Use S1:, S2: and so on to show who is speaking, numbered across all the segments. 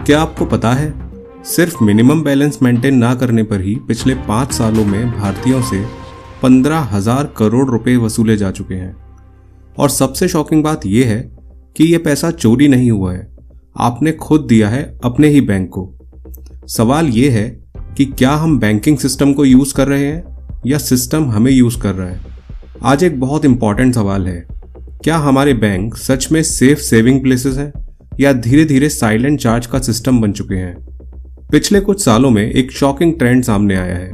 S1: क्या आपको पता है, सिर्फ मिनिमम बैलेंस मेंटेन ना करने पर ही पिछले 5 सालों में भारतीयों से 15,000 करोड़ रुपए वसूले जा चुके हैं। और सबसे शॉकिंग बात यह है कि यह पैसा चोरी नहीं हुआ है, आपने खुद दिया है अपने ही बैंक को। सवाल यह है कि क्या हम बैंकिंग सिस्टम को यूज कर रहे हैं या सिस्टम हमें यूज कर रहा है। आज एक बहुत इंपॉर्टेंट सवाल है, क्या हमारे बैंक सच में सेफ सेविंग प्लेसेस हैं या धीरे धीरे साइलेंट चार्ज का सिस्टम बन चुके हैं। पिछले कुछ सालों में एक शॉकिंग ट्रेंड सामने आया है।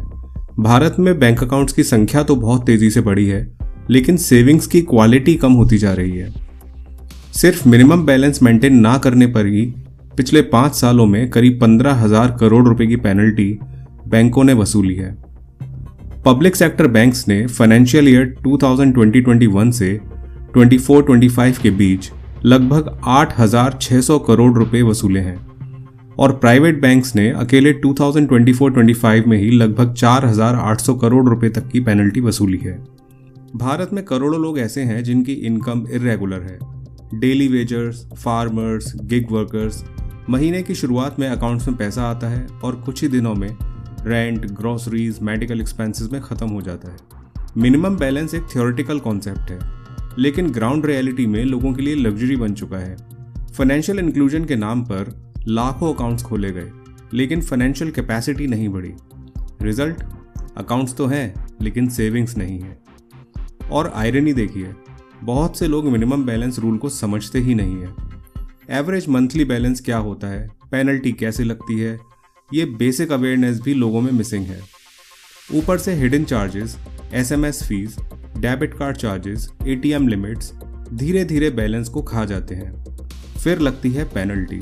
S1: भारत में बैंक अकाउंट्स की संख्या तो बहुत तेजी से बढ़ी है, लेकिन सेविंग्स की क्वालिटी कम होती जा रही है। सिर्फ मिनिमम बैलेंस मेंटेन ना करने पर ही पिछले 5 सालों में करीब 15,000 करोड़ रुपए की पेनल्टी बैंकों ने वसूली है। पब्लिक सेक्टर बैंक्स ने फाइनेंशियल ईयर 2020-21 से 24-25 के बीच लगभग 8,600 करोड़ रुपए वसूले हैं और प्राइवेट बैंक्स ने अकेले 2024-25 में ही लगभग 4,800 करोड़ रुपए तक की पेनल्टी वसूली है। भारत में करोड़ों लोग ऐसे हैं जिनकी इनकम इर्रेगुलर है। Daily wagers, farmers, gig workers. महीने की शुरुआत में अकाउंट्स में पैसा आता है और कुछ ही दिनों में रेंट, ग्रोसरीज, मेडिकल एक्सपेंसेस में खत्म हो जाता है। मिनिमम बैलेंस एक थ्योरेटिकल कॉन्सेप्ट है, लेकिन ग्राउंड रियलिटी में लोगों के लिए लग्जरी बन चुका है। फाइनेंशियल इंक्लूजन के नाम पर लाखों अकाउंट्स खोले गए, लेकिन फाइनेंशियल कैपेसिटी नहीं बढ़ी। रिजल्ट, अकाउंट्स तो हैं लेकिन सेविंग्स नहीं है। और आयरनी देखिए, बहुत से लोग मिनिमम बैलेंस रूल को समझते ही नहीं है। एवरेज मंथली बैलेंस क्या होता है, पेनल्टी कैसे लगती है, ये बेसिक अवेयरनेस भी लोगों में मिसिंग है। ऊपर से hidden charges, SMS fees, debit card charges, ATM limits धीरे धीरे बैलेंस को खा जाते हैं। फिर लगती है पेनल्टी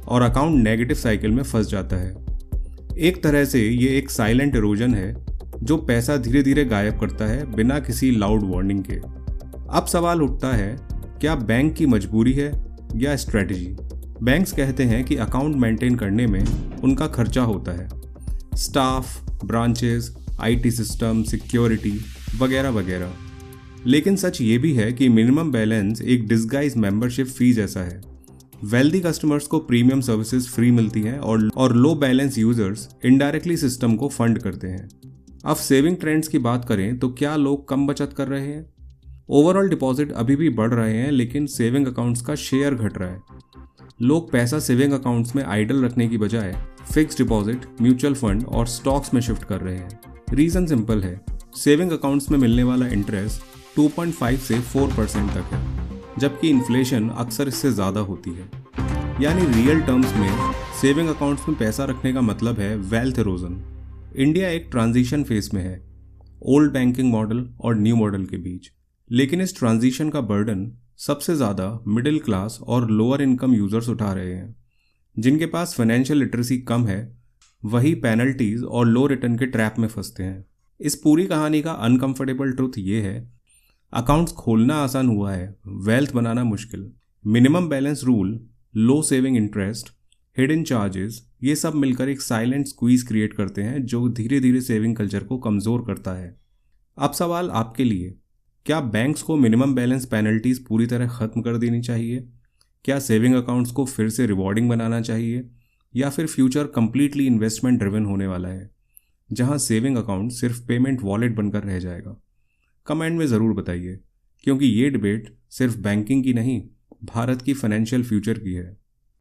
S1: और अकाउंट नेगेटिव साइकिल में फंस जाता है। एक तरह से ये एक साइलेंट इरोजन है जो पैसा धीरे धीरे गायब करता है बिना किसी लाउड वार्निंग के। अब सवाल उठता है, क्या बैंक की मजबूरी है या स्ट्रेटजी। बैंक्स कहते हैं कि अकाउंट मेंटेन करने में उनका खर्चा होता है, staff, branches, IT system, security वगैरह वगैरह। लेकिन सच ये भी है कि मिनिमम बैलेंस एक डिस्गाइज मेंबरशिप फी जैसा है। वेल्दी कस्टमर्स को प्रीमियम सर्विसेज फ्री मिलती हैं और लो बैलेंस यूजर्स इनडायरेक्टली सिस्टम को फंड करते हैं। अब सेविंग ट्रेंड्स की बात करें तो क्या लोग कम बचत कर रहे हैं? ओवरऑल डिपॉजिट अभी भी बढ़ रहे हैं, लेकिन सेविंग अकाउंट्स का शेयर घट रहा है। लोग पैसा सेविंग अकाउंट्स में आइडल रखने की बजाय फिक्स डिपॉजिट, म्यूचुअल फंड और स्टॉक्स में शिफ्ट कर रहे हैं। रीजन सिंपल है, सेविंग अकाउंट्स में मिलने वाला इंटरेस्ट 2.5 से 4% तक है, जबकि इन्फ्लेशन अक्सर इससे ज़्यादा होती है। यानी रियल टर्म्स में सेविंग अकाउंट्स में पैसा रखने का मतलब है वेल्थ इरोजन। इंडिया एक ट्रांजिशन फेज में है, ओल्ड बैंकिंग मॉडल और न्यू मॉडल के बीच। लेकिन इस ट्रांजिशन का बर्डन सबसे ज़्यादा मिडिल क्लास और लोअर इनकम यूजर्स उठा रहे हैं। जिनके पास फाइनेंशियल लिटरेसी कम है, वही पेनल्टीज और लो रिटर्न के ट्रैप में फंसते हैं। इस पूरी कहानी का अनकंफर्टेबल ट्रुथ ये है, अकाउंट्स खोलना आसान हुआ है, वेल्थ बनाना मुश्किल। मिनिमम बैलेंस रूल, लो सेविंग इंटरेस्ट, हिडन चार्जेस, ये सब मिलकर एक साइलेंट स्क्वीज क्रिएट करते हैं जो धीरे धीरे सेविंग कल्चर को कमज़ोर करता है। अब सवाल आपके लिए, क्या बैंक्स को मिनिमम बैलेंस पेनल्टीज पूरी तरह ख़त्म कर देनी चाहिए? क्या सेविंग अकाउंट्स को फिर से रिवॉर्डिंग बनाना चाहिए? या फिर फ्यूचर कंप्लीटली इन्वेस्टमेंट ड्रिवन होने वाला है, जहां सेविंग अकाउंट सिर्फ पेमेंट वॉलेट बनकर रह जाएगा? कमेंट में ज़रूर बताइए, क्योंकि ये डिबेट सिर्फ बैंकिंग की नहीं, भारत की फाइनेंशियल फ्यूचर की है।